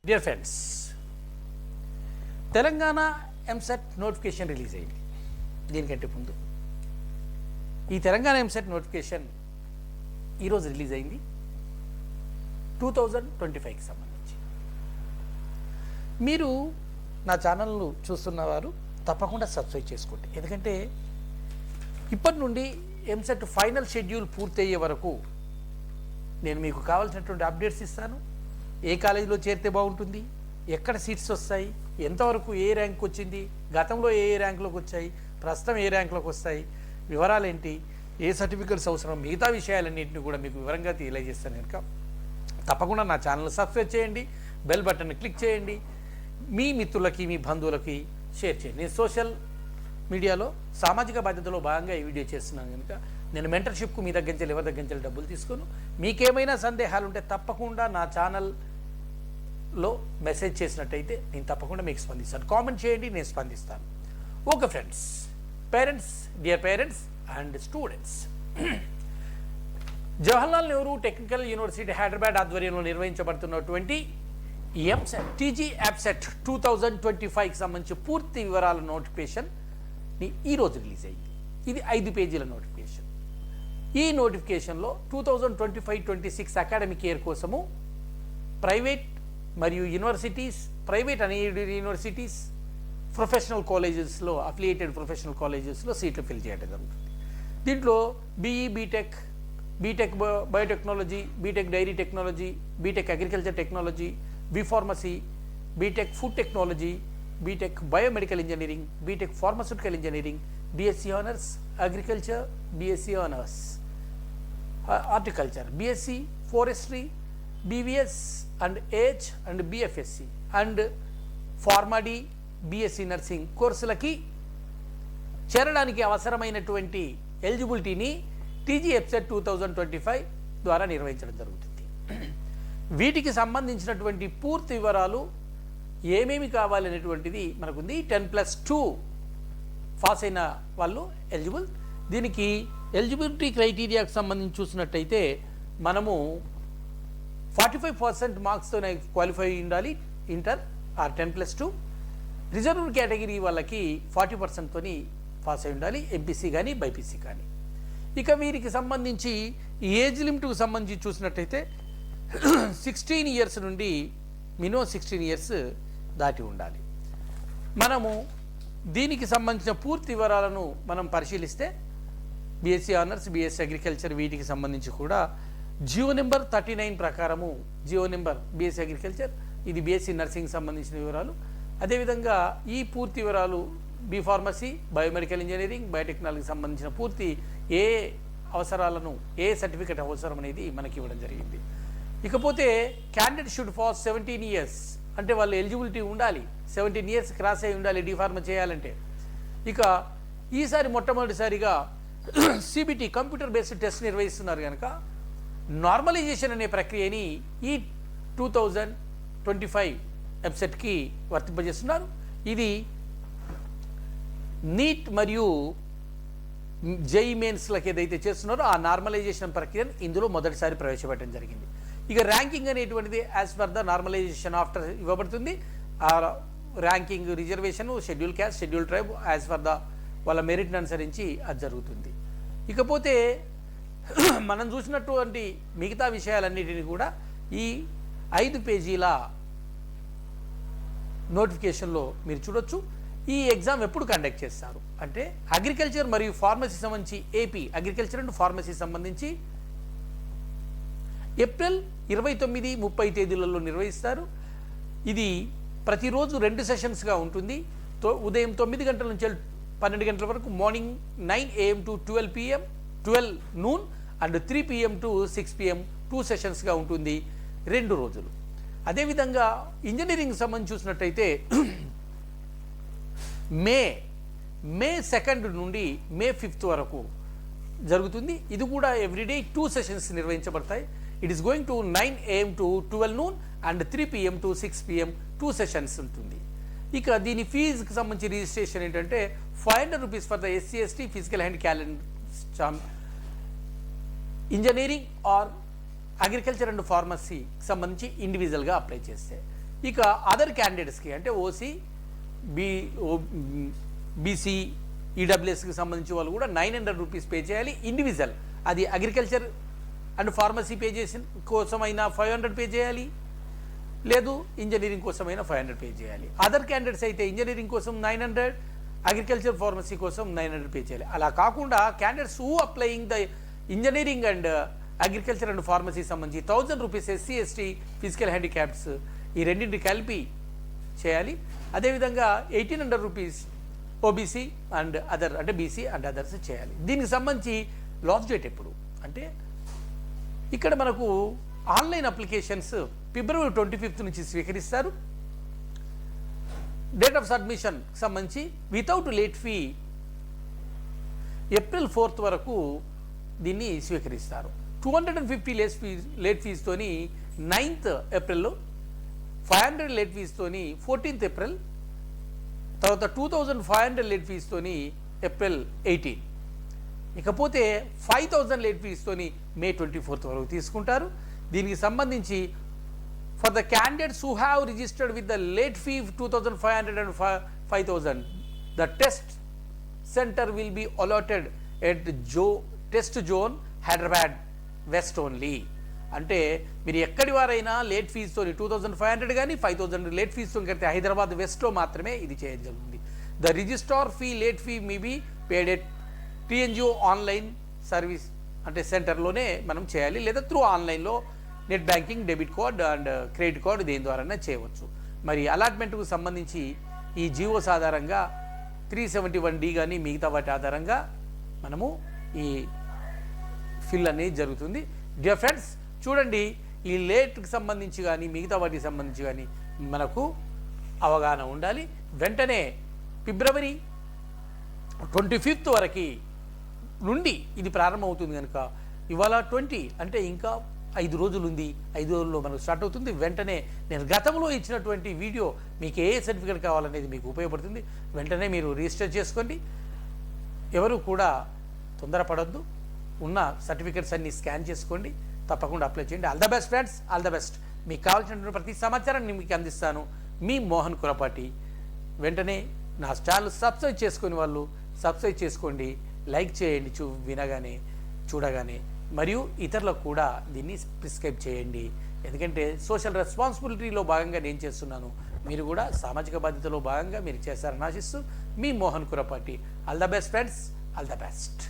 Dear friends, Telangana EAMCET notification release అయింది. దీనికంటే ముందు ఈ తెలంగాణ ఎంసెట్ నోటిఫికేషన్ ఈరోజు రిలీజ్ అయింది 2025కి సంబంధించి. మీరు నా ఛానల్ను చూస్తున్నవారు తప్పకుండా సబ్స్క్రైబ్ చేసుకోండి. ఎందుకంటే ఇప్పటి నుండి ఎంసెట్ ఫైనల్ షెడ్యూల్ పూర్తయ్యే వరకు నేను మీకు కావాల్సినటువంటి అప్డేట్స్ ఇస్తాను. ఏ కాలేజీలో చేరితే బాగుంటుంది, ఎక్కడ సీట్స్ వస్తాయి, ఎంతవరకు ఏ ర్యాంక్ వచ్చింది, గతంలో ఏ ర్యాంకులోకి వచ్చాయి, ప్రస్తుతం ఏ ర్యాంకులోకి వస్తాయి, వివరాలు ఏంటి, ఏ సర్టిఫికెట్స్ అవసరం, మిగతా విషయాలన్నింటినీ కూడా మీకు వివరంగా తెలియజేస్తాను. కనుక తప్పకుండా నా ఛానల్ సబ్స్క్రైబ్ చేయండి, బెల్ బటన్ క్లిక్ చేయండి, మీ మిత్రులకి మీ బంధువులకి షేర్ చేయండి. నేను సోషల్ మీడియాలో సామాజిక బాధ్యతలో భాగంగా ఈ వీడియో చేస్తున్నాను. కనుక నేను మెంటర్షిప్కు మీ దగ్గర నుంచి ఎవరి దగ్గర నుంచి డబ్బులు తీసుకోను. మీకేమైనా సందేహాలు ఉంటే తప్పకుండా నా ఛానల్లో మెసేజ్ చేసినట్టయితే నేను తప్పకుండా మీకు స్పందిస్తాను. కామెంట్ చేయండి, నేను స్పందిస్తాను. Okay friends, parents, dear parents and students, Jawaharlal Nehru technical university Hyderabad ఆధ్వర్యంలో నిర్వహించబడుతున్నటువంటి ఎంసెట్ టీజీ యాప్సెట్ 2025కి సంబంధించి పూర్తి వివరాల నోటిఫికేషన్ని ఈరోజు రిలీజ్ అయ్యింది. ఇది 5 పేజీల నోటిఫికేషన్. ఈ నోటిఫికేషన్లో 2025-26 అకాడమిక్ ఇయర్ కోసము ప్రైవేట్ మరియు universities, private unaided universities, professional కాలేజెస్లో, అఫిలియేటెడ్ ప్రొఫెషనల్ కాలేజెస్లో సీట్లు ఫిల్ చేయడం జరుగుతుంది. దీంట్లో BE, BTech, BTech biotechnology, BTech dairy technology, BTech agriculture technology, BPharmacy, BTech food technology, BTech biomedical engineering, BTech pharmaceutical engineering, BSc honours agriculture, BSc honours horticulture, BSc forestry, BVS and AH and BFSc and PharmD, BSc nursing కోర్సులకి చేరడానికి అవసరమైనటువంటి ఎలిజిబిలిటీని TG యాప్సెట్ 2025 ద్వారా నిర్వహించడం జరుగుతుంది. వీటికి సంబంధించినటువంటి పూర్తి వివరాలు ఏమేమి కావాలనేటువంటిది మనకుంది. 10+2 పాస్ అయిన వాళ్ళు ఎలిజిబుల్. దీనికి ఎలిజిబిలిటీ క్రైటీరియాకి సంబంధించి చూసినట్టయితే మనము 45% మార్క్స్తోనే క్వాలిఫై ఉండాలి ఇంటర్ ఆర్ 10+2. రిజర్వ్ కేటగిరీ వాళ్ళకి 40%తోని పాస్ అయి ఉండాలి, ఎంపీసీ కానీ బైపీసీ కానీ. ఇక వీరికి సంబంధించి ఏజ్ లిమిట్కు సంబంధించి చూసినట్టయితే 16 ఇయర్స్ నుండి మినిమం 16 ఇయర్స్ దాటి ఉండాలి. మనము దీనికి సంబంధించిన పూర్తి వివరాలను మనం పరిశీలిస్తే బీఎస్సీ ఆనర్స్, బీఎస్సీ అగ్రికల్చర్ వీటికి సంబంధించి కూడా జియో నెంబర్ 39 ప్రకారము, జియో నెంబర్ బీఎస్సీ అగ్రికల్చర్, ఇది బీఎస్సీ నర్సింగ్ సంబంధించిన వివరాలు. అదేవిధంగా ఈ పూర్తి వివరాలు బీ ఫార్మసీ, బయోమెడికల్ ఇంజనీరింగ్, బయోటెక్నాలజీకి సంబంధించిన పూర్తి ఏ అవసరాలను, ఏ సర్టిఫికెట్ అవసరం అనేది మనకి ఇవ్వడం జరిగింది. ఇకపోతే క్యాండిడేట్ షుడ్ ఫార్ 17 ఇయర్స్, అంటే వాళ్ళు ఎలిజిబిలిటీ ఉండాలి, 17 ఇయర్స్ క్రాస్ అయి ఉండాలి డిఫార్మా చేయాలంటే. ఇక ఈసారి మొట్టమొదటిసారిగా సిబిటి కంప్యూటర్ బేస్డ్ టెస్ట్ నిర్వహిస్తున్నారు కనుక నార్మలైజేషన్ అనే ప్రక్రియని ఈ 2025 వెబ్సైట్కి వర్తింపజేస్తున్నారు. ఇది నీట్ మరియు జేఈ మెయిన్స్లకు ఏదైతే చేస్తున్నారో ఆ నార్మలైజేషన్ ప్రక్రియను ఇందులో మొదటిసారి ప్రవేశపెట్టడం జరిగింది. ఇక ర్యాంకింగ్ అనేటువంటిది as per the normalisation after ఇవ్వబడుతుంది. ఆ ranking reservation, schedule caste, schedule tribe as per the వాళ్ళ మెరిట్ని అనుసరించి అది జరుగుతుంది. ఇకపోతే మనం చూసినటువంటి మిగతా విషయాలన్నిటిని కూడా ఈ 5 పేజీల నోటిఫికేషన్లో మీరు చూడొచ్చు. ఈ ఎగ్జామ్ ఎప్పుడు కండక్ట్ చేస్తారు అంటే అగ్రికల్చర్ మరియు ఫార్మసీ సంబంధించి, ఏపీ అగ్రికల్చర్ అండ్ ఫార్మసీ సంబంధించి ఏప్రిల్ 29, 30 తేదీలలో నిర్వహిస్తారు. ఇది ప్రతిరోజు 2 సెషన్స్గా ఉంటుంది. ఉదయం 9 గంటల నుంచి 12 గంటల వరకు, morning 9 AM to 12 PM, 12 noon and 3 PM to 6 PM 2 సెషన్స్గా ఉంటుంది 2 రోజులు. అదేవిధంగా ఇంజనీరింగ్ సంబంధించి చూసినట్టయితే మే 2 నుండి మే 5 వరకు జరుగుతుంది. ఇది కూడా ఎవ్రీడే 2 సెషన్స్ నిర్వహించబడతాయి. It is going to 9 AM to 12 noon and 3 PM to 6 PM 2 sessions ఉంటుంది. ఇక దీని ఫీజుకి సంబంధించి రిజిస్ట్రేషన్ ఏంటంటే 500 rupees for the SC, ST, physical handicapped, engineering or agriculture and ఫార్మసీకి సంబంధించి ఇండివిజువల్గా అప్లై చేస్తే. ఇక అదర్ క్యాండిడేట్స్కి అంటే ఓసీ బి బీసీ ఈడబ్ల్యూఎస్కి సంబంధించి వాళ్ళు కూడా 900 రూపీస్ పే చేయాలి ఇండివిజువల్. అది అగ్రికల్చర్ అండ్ ఫార్మసీ పే చేసిన కోసమైనా 500 పే చేయాలి, లేదు ఇంజనీరింగ్ కోసమైనా 500 పే చేయాలి. అదర్ క్యాండిడేట్స్ అయితే ఇంజనీరింగ్ కోసం 900, అగ్రికల్చర్ ఫార్మసీ కోసం 900 పే చేయాలి. అలా కాకుండా candidates who applying the engineering and agriculture and pharmacy సంబంధించి 1000 rupees SC ST physical handicaps ఈ రెండింటిని కలిపి చేయాలి. అదేవిధంగా 1800 రూపీస్ ఓబీసీ అండ్ అదర్ అంటే బీసీ అండ్ అదర్స్ చేయాలి. దీనికి సంబంధించి లాస్ట్ డేట్ ఎప్పుడు అంటే ఇక్కడ మనకు ఆన్లైన్ అప్లికేషన్స్ ఫిబ్రవరి 25 నుంచి స్వీకరిస్తారు. డేట్ ఆఫ్ సబ్మిషన్ సంబంధించి వితౌట్ లేట్ ఫీ ఏప్రిల్ 4 వరకు దీన్ని స్వీకరిస్తారు. 250 లేట్ ఫీజుతోని 9th ఏప్రిల్లో, 500 లేట్ ఫీజుతోని 14th ఏప్రిల్, తర్వాత 2500 లేట్ ఫీజుతోని ఏప్రిల్ 18. ఇకపోతే 5000 లేట్ ఫీజుతోని మే 24 వరకు తీసుకుంటారు. దీనికి సంబంధించి for the candidates who have registered with the late fee 2500 and 5000 the test centre will be allotted at test zone Hyderabad west only. అంటే మీరు ఎక్కడి వారైనా లేట్ ఫీజుతో 2500 కానీ 5000 లేట్ ఫీజుతో కడితే హైదరాబాద్ వెస్ట్లో మాత్రమే ఇది చేయడం జరుగుతుంది. The registrar fee late fee may be paid at TNGO online service అంటే సెంటర్లోనే మనం చేయాలి, లేదా త్రూ ఆన్లైన్లో net banking, debit card and credit card దేని ద్వారానే చేయవచ్చు. మరి అలాట్మెంట్కు సంబంధించి ఈ జీవోస్ ఆధారంగా 371D కానీ మిగతా వాటి ఆధారంగా మనము ఈ ఫిల్ అనేది జరుగుతుంది. డియర్ ఫ్రెండ్స్ చూడండి, ఈ లేట్కి సంబంధించి కానీ మిగతా వాటికి సంబంధించి కానీ మనకు అవగాహన ఉండాలి. వెంటనే ఫిబ్రవరి 25 వరకు నుండి ఇది ప్రారంభమవుతుంది కనుక ఇవాళ 20 అంటే ఇంకా 5 రోజులు ఉంది. 5 రోజుల్లో మనకు స్టార్ట్ అవుతుంది. వెంటనే నేను గతంలో ఇచ్చినటువంటి వీడియో మీకు ఏ సర్టిఫికేట్ కావాలనేది మీకు ఉపయోగపడుతుంది. వెంటనే మీరు రిజిస్టర్ చేసుకోండి. ఎవరు కూడా తొందరపడొద్దు. ఉన్న సర్టిఫికేట్స్ అన్ని స్కాన్ చేసుకోండి, తప్పకుండా అప్లై చేయండి. All the best friends, all the best. మీకు కావాల్సినటువంటి ప్రతి సమాచారాన్ని మీకు అందిస్తాను. మీ మోహన్ కురపాటి. వెంటనే నా ఛానల్ సబ్స్క్రైబ్ చేసుకునే వాళ్ళు సబ్స్క్రైబ్ చేసుకోండి, లైక్ చేయండి వినగానే చూడగానే, మరియు ఇతరులకు కూడా దీన్ని ప్రిస్క్రైబ్ చేయండి. ఎందుకంటే సోషల్ రెస్పాన్సిబిలిటీలో భాగంగా నేను చేస్తున్నాను. మీరు కూడా సామాజిక బాధ్యతలో భాగంగా మీరు చేస్తారని ఆశిస్తూ మీ Mohan Kurapati. All the best friends, all the best.